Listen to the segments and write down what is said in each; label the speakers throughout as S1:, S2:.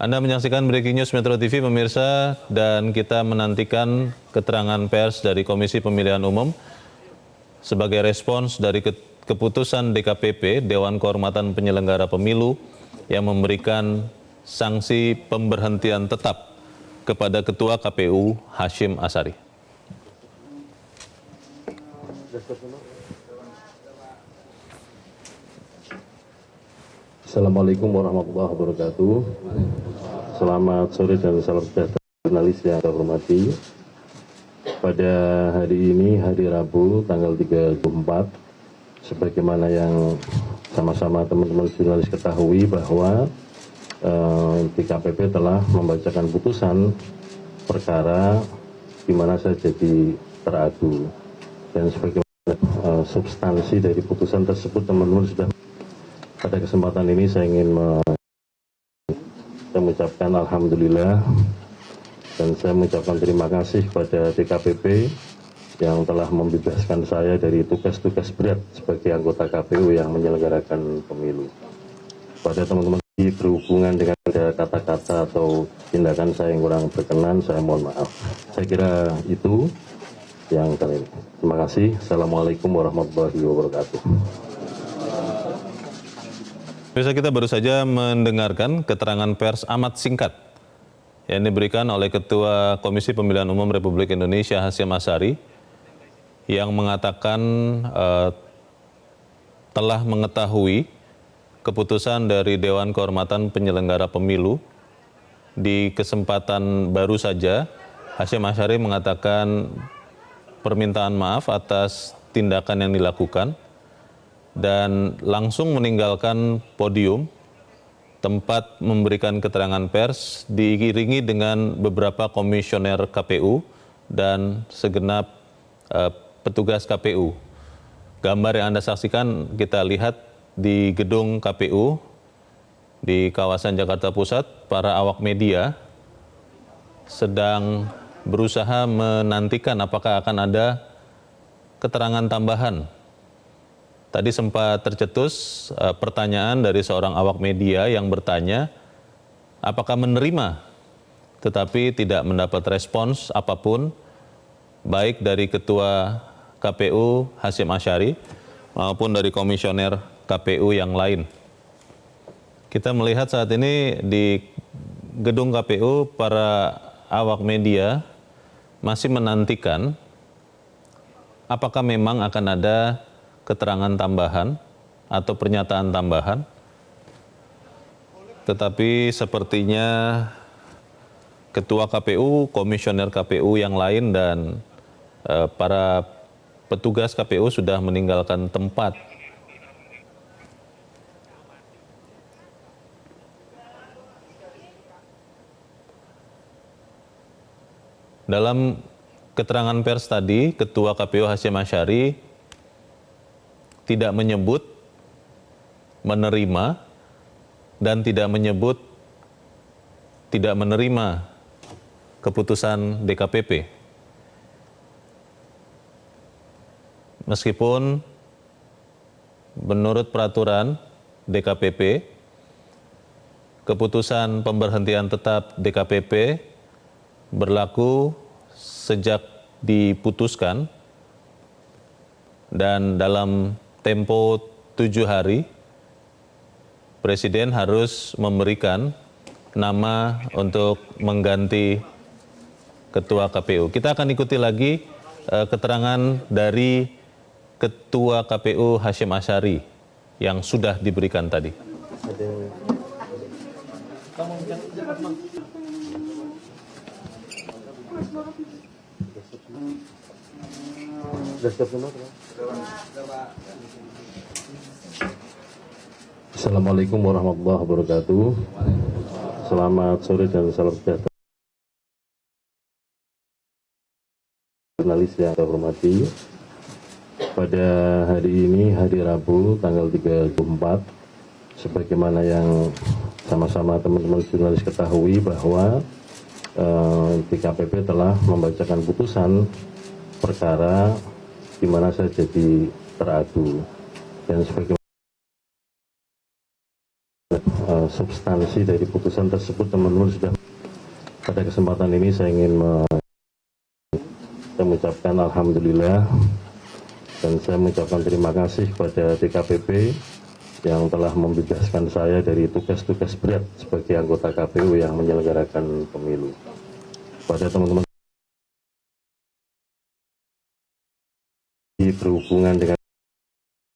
S1: Anda menyaksikan Breaking News Metro TV, pemirsa, dan kita menantikan keterangan pers dari Komisi Pemilihan Umum sebagai respons dari keputusan DKPP, Dewan Kehormatan Penyelenggara Pemilu, yang memberikan sanksi pemberhentian tetap kepada Ketua KPU Hasyim Asyari.
S2: Assalamualaikum warahmatullahi wabarakatuh. Selamat sore dan salam sejahtera jurnalis yang saya hormati. Pada hari ini, hari Rabu, tanggal 34, sebagaimana yang sama-sama teman-teman jurnalis ketahui bahwa DKPP telah membacakan putusan perkara di mana saya jadi teradu. Dan sebagaimana substansi dari putusan tersebut teman-teman sudah. Pada kesempatan ini saya ingin mengucapkan alhamdulillah dan saya mengucapkan terima kasih kepada DKPP yang telah membebaskan saya dari tugas-tugas berat sebagai anggota KPU yang menyelenggarakan pemilu. Pada teman-teman berhubungan dengan kata-kata atau tindakan saya yang kurang berkenan, saya mohon maaf. Saya kira itu yang kali ini. Terima kasih. Assalamualaikum warahmatullahi wabarakatuh.
S1: Bisa kita baru saja mendengarkan keterangan pers amat singkat yang diberikan oleh Ketua Komisi Pemilihan Umum Republik Indonesia Hasyim Asyari yang mengatakan telah mengetahui keputusan dari Dewan Kehormatan Penyelenggara Pemilu. Di kesempatan baru saja Hasyim Asyari mengatakan permintaan maaf atas tindakan yang dilakukan dan langsung meninggalkan podium tempat memberikan keterangan pers diiringi dengan beberapa komisioner KPU dan segenap petugas KPU. Gambar yang Anda saksikan kita lihat di gedung KPU di kawasan Jakarta Pusat, para awak media sedang berusaha menantikan apakah akan ada keterangan tambahan. Tadi sempat tercetus pertanyaan dari seorang awak media yang bertanya apakah menerima, tetapi tidak mendapat respons apapun, baik dari Ketua KPU Hasyim Asyari maupun dari komisioner KPU yang lain. Kita melihat saat ini di gedung KPU para awak media masih menantikan apakah memang akan ada keterangan tambahan atau pernyataan tambahan, tetapi sepertinya Ketua KPU, komisioner KPU yang lain dan para petugas KPU sudah meninggalkan tempat. Dalam keterangan pers tadi, Ketua KPU Hasyim Asyari tidak menyebut menerima dan tidak menyebut tidak menerima keputusan DKPP. Meskipun menurut peraturan DKPP, keputusan pemberhentian tetap DKPP berlaku sejak diputuskan dan dalam tempo 7 hari, Presiden harus memberikan nama untuk mengganti Ketua KPU. Kita akan ikuti lagi keterangan dari Ketua KPU Hasyim Asyari yang sudah diberikan tadi.
S2: Assalamualaikum warahmatullahi wabarakatuh. Selamat sore dan salam sejahtera jurnalis yang saya hormati. Pada hari ini, hari Rabu, tanggal 34, sebagaimana yang sama-sama teman-teman jurnalis ketahui bahwa DKPP telah membacakan putusan perkara di mana saya jadi teradu. Dan sebagaimana substansi dari putusan tersebut teman-teman sudah. Pada kesempatan ini saya ingin mengucapkan alhamdulillah dan saya mengucapkan terima kasih kepada DKPP yang telah membebaskan saya dari tugas-tugas berat sebagai anggota KPU yang menyelenggarakan pemilu. Pada teman-teman berhubungan dengan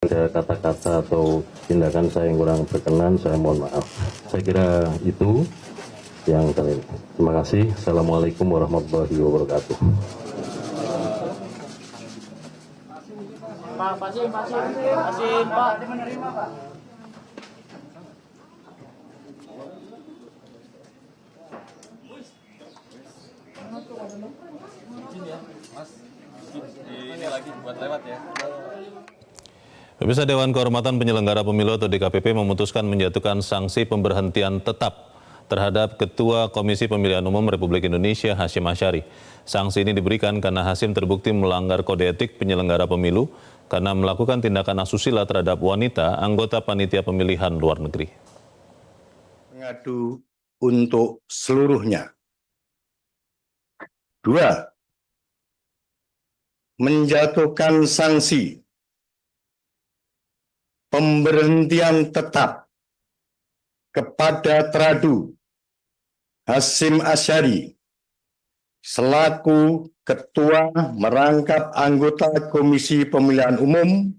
S2: ada kata-kata atau tindakan saya yang kurang berkenan, saya mohon maaf. Saya kira itu yang kali ini. Terima kasih. Assalamualaikum warahmatullahi wabarakatuh.
S3: Pak.
S4: Ini lagi buat lewat ya.
S1: Pemirsa, Dewan Kehormatan Penyelenggara Pemilu atau DKPP memutuskan menjatuhkan sanksi pemberhentian tetap terhadap Ketua Komisi Pemilihan Umum Republik Indonesia Hasyim Asyari. Sanksi ini diberikan karena Hasyim terbukti melanggar kode etik penyelenggara pemilu karena melakukan tindakan asusila terhadap wanita anggota panitia pemilihan luar negeri.
S5: Mengadu untuk seluruhnya. 2. Menjatuhkan sanksi pemberhentian tetap kepada Tradu Hasyim Asyari selaku Ketua merangkap anggota Komisi Pemilihan Umum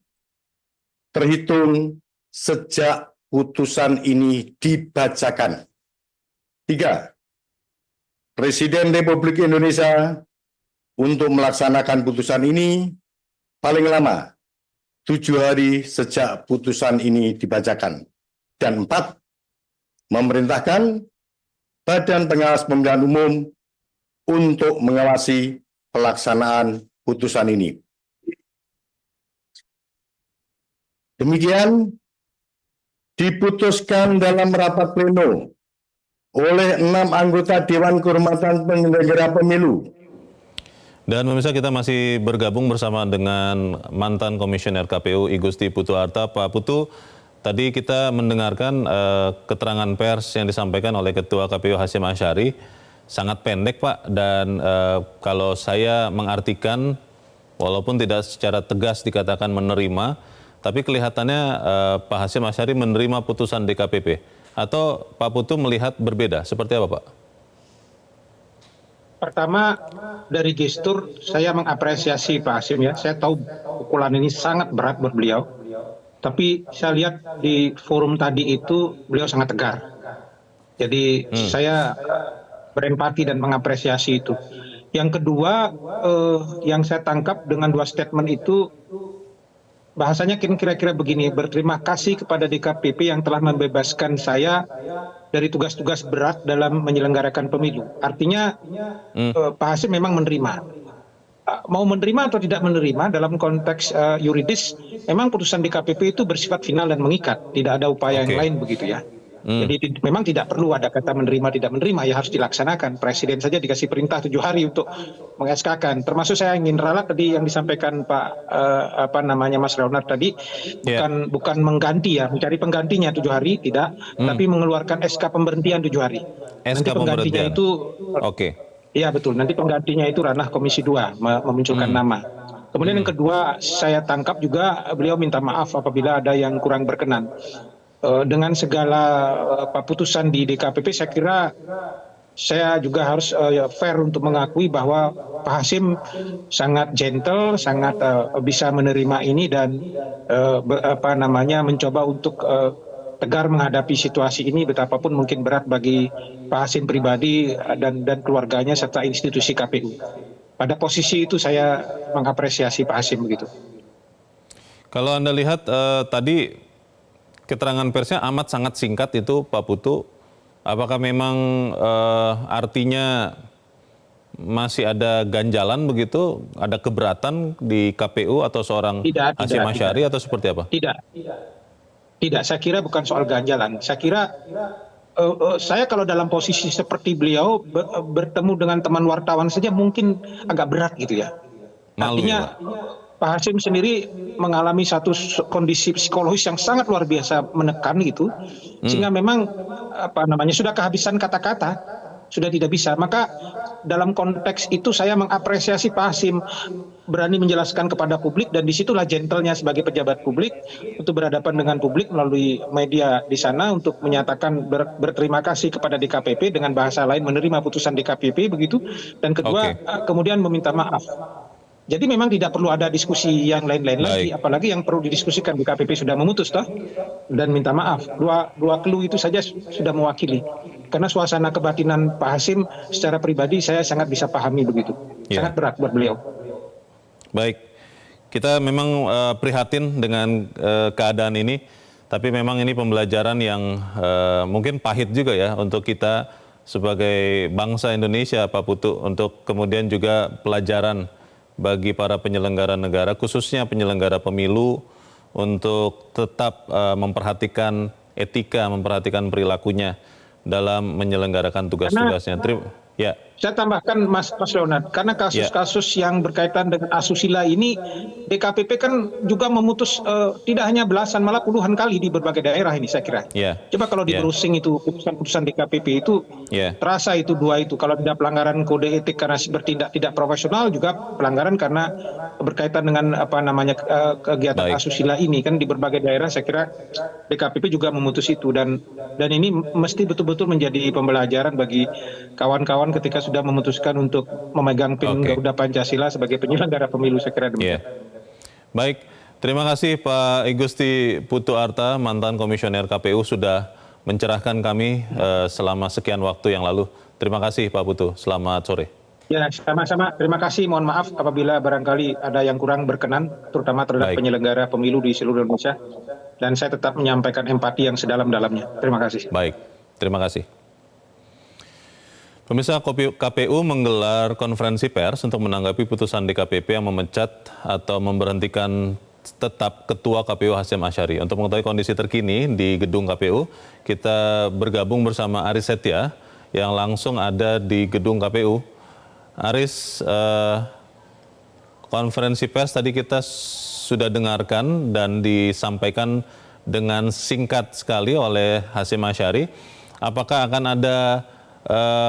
S5: terhitung sejak putusan ini dibacakan. 3. Presiden Republik Indonesia untuk melaksanakan putusan ini paling lama 7 hari sejak putusan ini dibacakan. Dan 4, memerintahkan Badan Pengawas Pemilihan Umum untuk mengawasi pelaksanaan putusan ini. Demikian diputuskan dalam rapat pleno oleh 6 anggota Dewan Kehormatan Penyelenggara Pemilu.
S1: Dan pemirsa, kita masih bergabung bersama dengan mantan Komisioner KPU I Gusti Putu Harta. Pak Putu, tadi kita mendengarkan keterangan pers yang disampaikan oleh Ketua KPU Hasyim Asyari. Sangat pendek Pak, dan kalau saya mengartikan, walaupun tidak secara tegas dikatakan menerima, tapi kelihatannya Pak Hasyim Asyari menerima putusan DKPP. Atau Pak Putu melihat berbeda, seperti apa Pak?
S3: Pertama, dari gestur saya mengapresiasi Pak Hasyim ya. Saya tahu pukulan ini sangat berat buat beliau. Tapi saya lihat di forum tadi itu beliau sangat tegar. Jadi saya berempati dan mengapresiasi itu. Yang kedua, yang saya tangkap dengan 2 statement itu, bahasanya kira-kira begini, berterima kasih kepada DKPP yang telah membebaskan saya dari tugas-tugas berat dalam menyelenggarakan pemilu. Artinya Pak Hasyim memang menerima. Mau menerima atau tidak menerima dalam konteks yuridis, memang putusan DKPP itu bersifat final dan mengikat. Tidak ada upaya yang lain begitu ya. Jadi memang tidak perlu ada kata menerima tidak menerima, ya harus dilaksanakan. Presiden saja dikasih perintah 7 hari untuk meng-SK-kan. Termasuk saya ingin ralat tadi yang disampaikan Pak Mas Leonard tadi, bukan mengganti ya, mencari penggantinya 7 hari tidak, tapi mengeluarkan SK pemberhentian 7 hari.
S1: SK
S3: nanti penggantinya
S1: pemberhentian.
S3: itu
S1: Oke.
S3: Iya betul, nanti penggantinya itu ranah Komisi 2 memunculkan nama. Kemudian yang kedua, saya tangkap juga beliau minta maaf apabila ada yang kurang berkenan. Dengan segala putusan di DKPP, saya kira saya juga harus fair untuk mengakui bahwa Pak Hasyim sangat gentle, sangat bisa menerima ini dan mencoba untuk tegar menghadapi situasi ini, betapapun mungkin berat bagi Pak Hasyim pribadi dan keluarganya serta institusi KPU. Pada posisi itu saya mengapresiasi Pak Hasyim begitu.
S1: Kalau Anda lihat tadi keterangan persnya amat sangat singkat itu Pak Putu, apakah memang artinya masih ada ganjalan begitu, ada keberatan di KPU atau seorang Hasyim Asyari atau seperti apa?
S3: Tidak, saya kira bukan soal ganjalan. Saya kira saya kalau dalam posisi seperti beliau bertemu dengan teman wartawan saja mungkin agak berat gitu ya.
S1: Malu,
S3: artinya
S1: ya,
S3: Pak Hasim sendiri mengalami satu kondisi psikologis yang sangat luar biasa menekan gitu, sehingga memang sudah kehabisan kata-kata, sudah tidak bisa. Maka dalam konteks itu saya mengapresiasi Pak Hasim berani menjelaskan kepada publik, dan disitulah gentlenya sebagai pejabat publik untuk berhadapan dengan publik melalui media di sana untuk menyatakan berterima kasih kepada DKPP, dengan bahasa lain menerima putusan DKPP begitu, dan kedua kemudian meminta maaf. Jadi memang tidak perlu ada diskusi yang lain-lain lagi, apalagi yang perlu didiskusikan DKPP sudah memutus toh, dan minta maaf. Dua clue itu saja sudah mewakili. Karena suasana kebatinan Pak Hasim secara pribadi saya sangat bisa pahami begitu. Sangat berat buat beliau.
S1: Baik, kita memang prihatin dengan keadaan ini, tapi memang ini pembelajaran yang mungkin pahit juga ya untuk kita sebagai bangsa Indonesia, Pak Putu, untuk kemudian juga pelajaran bagi para penyelenggara negara, khususnya penyelenggara pemilu, untuk tetap memperhatikan etika, memperhatikan perilakunya dalam menyelenggarakan tugas-tugasnya. Ya.
S3: Saya tambahkan Mas Leonard, karena kasus-kasus yang berkaitan dengan asusila ini, DKPP kan juga memutus tidak hanya belasan, malah puluhan kali di berbagai daerah ini saya kira. Coba kalau di browsing itu putusan-putusan DKPP itu terasa itu dua itu, kalau tidak pelanggaran kode etik karena bertindak tidak profesional, juga pelanggaran karena berkaitan dengan kegiatan asusila ini kan di berbagai daerah. Saya kira DKPP juga memutus itu, dan ini mesti betul-betul menjadi pembelajaran bagi kawan-kawan ketika sudah memutuskan untuk memegang PIN Garuda Pancasila sebagai penyelenggara pemilu, saya kira demikian.
S1: Baik, terima kasih Pak Igusti Putu Arta, mantan komisioner KPU, sudah mencerahkan kami selama sekian waktu yang lalu. Terima kasih Pak Putu, selamat sore.
S3: Ya, sama-sama. Terima kasih. Mohon maaf apabila barangkali ada yang kurang berkenan, terutama terhadap penyelenggara pemilu di seluruh Indonesia. Dan saya tetap menyampaikan empati yang sedalam-dalamnya. Terima kasih.
S1: Baik, terima kasih. Pemirsa, KPU menggelar konferensi pers untuk menanggapi putusan DKPP yang memecat atau memberhentikan tetap Ketua KPU Hasyim Asyari. Untuk mengetahui kondisi terkini di gedung KPU, kita bergabung bersama Aris Setia yang langsung ada di gedung KPU. Aris, konferensi pers tadi kita sudah dengarkan dan disampaikan dengan singkat sekali oleh Hasyim Asyari. Apakah akan ada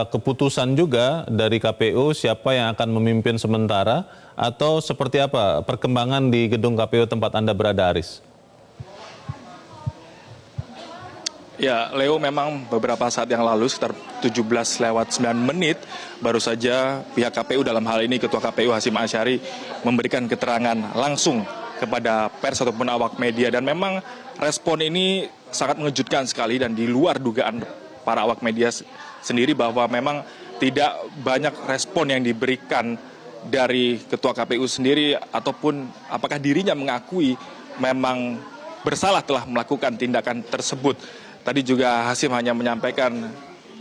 S1: keputusan juga dari KPU siapa yang akan memimpin sementara, atau seperti apa perkembangan di gedung KPU tempat Anda berada, Aris?
S4: Ya, Leo, memang beberapa saat yang lalu, sekitar 17:09 baru saja pihak KPU, dalam hal ini Ketua KPU Hasyim Asyari, memberikan keterangan langsung kepada pers ataupun awak media, dan memang respon ini sangat mengejutkan sekali dan di luar dugaan para awak media sendiri, bahwa memang tidak banyak respon yang diberikan dari Ketua KPU sendiri, ataupun apakah dirinya mengakui memang bersalah telah melakukan tindakan tersebut. Tadi juga Hasyim hanya menyampaikan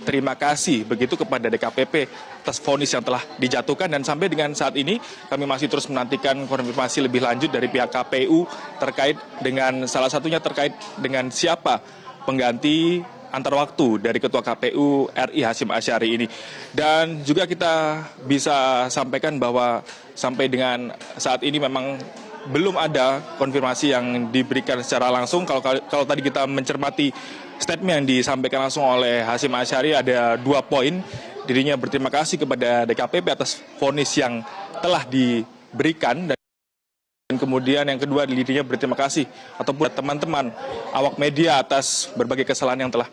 S4: terima kasih begitu kepada DKPP atas vonis yang telah dijatuhkan, dan sampai dengan saat ini kami masih terus menantikan konfirmasi lebih lanjut dari pihak KPU terkait dengan salah satunya terkait dengan siapa pengganti antar waktu dari Ketua KPU RI Hasyim Asyari ini. Dan juga kita bisa sampaikan bahwa sampai dengan saat ini memang belum ada konfirmasi yang diberikan secara langsung. Kalau tadi kita mencermati statement yang disampaikan langsung oleh Hasyim Asyari, ada 2 poin. Dirinya berterima kasih kepada DKPP atas vonis yang telah diberikan, dan kemudian yang kedua, dirinya berterima kasih ataupun teman-teman awak media atas berbagai kesalahan yang telah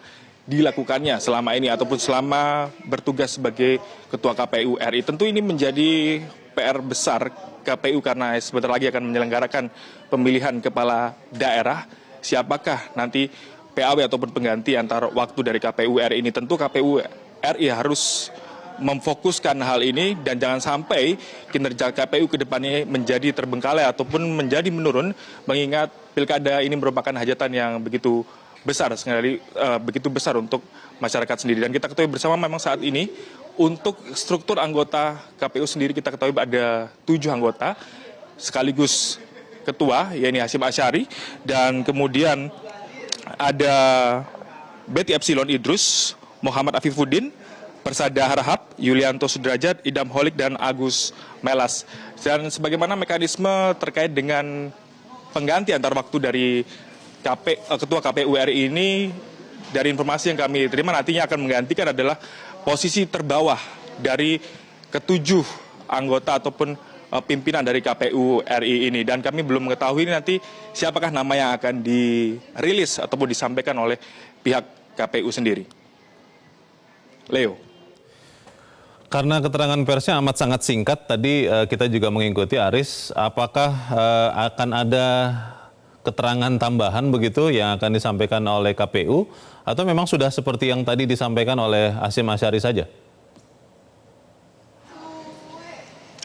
S4: dilakukannya selama ini ataupun selama bertugas sebagai Ketua KPU RI. Tentu ini menjadi PR besar KPU karena sebentar lagi akan menyelenggarakan pemilihan kepala daerah. Siapakah nanti PAW ataupun pengganti antar waktu dari KPU RI ini? Tentu KPU RI harus memfokuskan hal ini dan jangan sampai kinerja KPU ke depannya menjadi terbengkalai ataupun menjadi menurun, mengingat pilkada ini merupakan hajatan yang begitu besar sekali, begitu besar untuk masyarakat sendiri. Dan kita ketahui bersama memang saat ini untuk struktur anggota KPU sendiri kita ketahui ada 7 anggota sekaligus ketua, yaitu Hasyim Asyari, dan kemudian ada Betty Epsilon Idrus, Muhammad Afifuddin, Persada Harahap, Yulianto Sudrajat, Idam Holik, dan Agus Melas. Dan sebagaimana mekanisme terkait dengan pengganti antar waktu dari Ketua KPU RI ini, dari informasi yang kami terima nantinya akan menggantikan adalah posisi terbawah dari ketujuh anggota ataupun pimpinan dari KPU RI ini. Dan kami belum mengetahui nanti siapakah nama yang akan dirilis ataupun disampaikan oleh pihak KPU sendiri. Leo.
S1: Karena keterangan persnya amat sangat singkat, tadi kita juga mengikuti Aris, apakah akan ada keterangan tambahan begitu yang akan disampaikan oleh KPU, atau memang sudah seperti yang tadi disampaikan oleh Hasyim Asyari saja?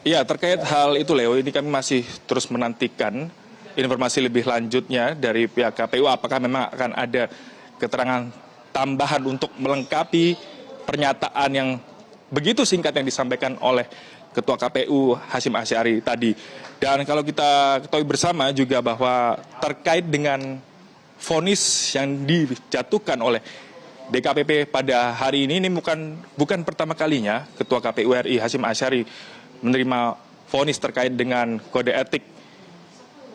S4: Ya, terkait hal itu Leo, ini kami masih terus menantikan informasi lebih lanjutnya dari pihak KPU, apakah memang akan ada keterangan tambahan untuk melengkapi pernyataan yang begitu singkat yang disampaikan oleh Ketua KPU Hasyim Asyari tadi. Dan kalau kita ketahui bersama juga bahwa terkait dengan vonis yang dijatuhkan oleh DKPP pada hari ini bukan pertama kalinya Ketua KPU RI Hasyim Asyari menerima vonis terkait dengan kode etik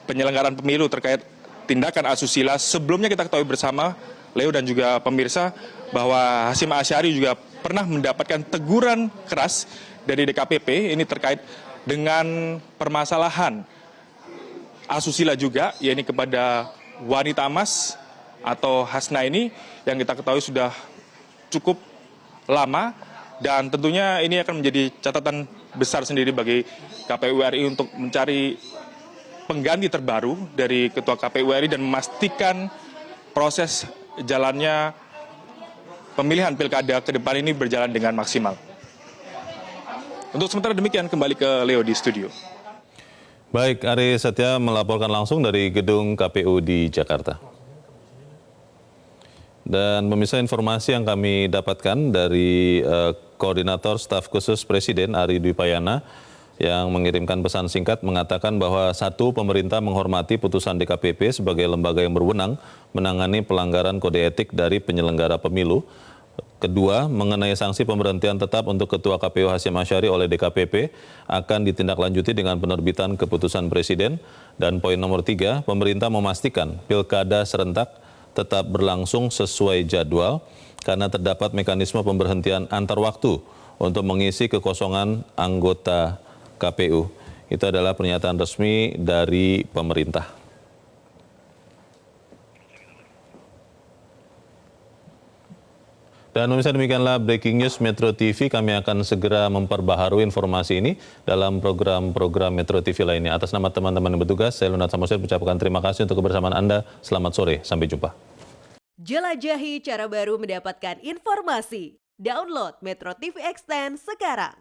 S4: penyelenggaraan pemilu terkait tindakan asusila. Sebelumnya kita ketahui bersama, Leo dan juga pemirsa, bahwa Hasyim Asyari juga pernah mendapatkan teguran keras dari DKPP ini terkait dengan permasalahan asusila juga, yaitu kepada wanita emas atau Hasna ini yang kita ketahui sudah cukup lama, dan tentunya ini akan menjadi catatan besar sendiri bagi KPU RI untuk mencari pengganti terbaru dari Ketua KPU RI dan memastikan proses jalannya pemilihan pilkada ke depan ini berjalan dengan maksimal. Untuk sementara demikian, kembali ke Leo di studio.
S1: Baik, Ari Satya melaporkan langsung dari gedung KPU di Jakarta. Dan pemirsa, informasi yang kami dapatkan dari Koordinator Staf Khusus Presiden Ari Dwi Payana yang mengirimkan pesan singkat mengatakan bahwa satu, pemerintah menghormati putusan DKPP sebagai lembaga yang berwenang menangani pelanggaran kode etik dari penyelenggara pemilu. Kedua, mengenai sanksi pemberhentian tetap untuk Ketua KPU Hasyim Asyari oleh DKPP akan ditindaklanjuti dengan penerbitan keputusan Presiden. Dan poin nomor 3, pemerintah memastikan pilkada serentak tetap berlangsung sesuai jadwal karena terdapat mekanisme pemberhentian antar waktu untuk mengisi kekosongan anggota KPU. Itu adalah pernyataan resmi dari pemerintah. Dan pemirsa, demikianlah breaking news Metro TV. Kami akan segera memperbaharui informasi ini dalam program-program Metro TV lainnya. Atas nama teman-teman yang bertugas, saya Lunat Samosir mengucapkan terima kasih untuk kebersamaan Anda. Selamat sore, sampai jumpa.
S6: Jelajahi cara baru mendapatkan informasi. Download Metro TV Extend sekarang.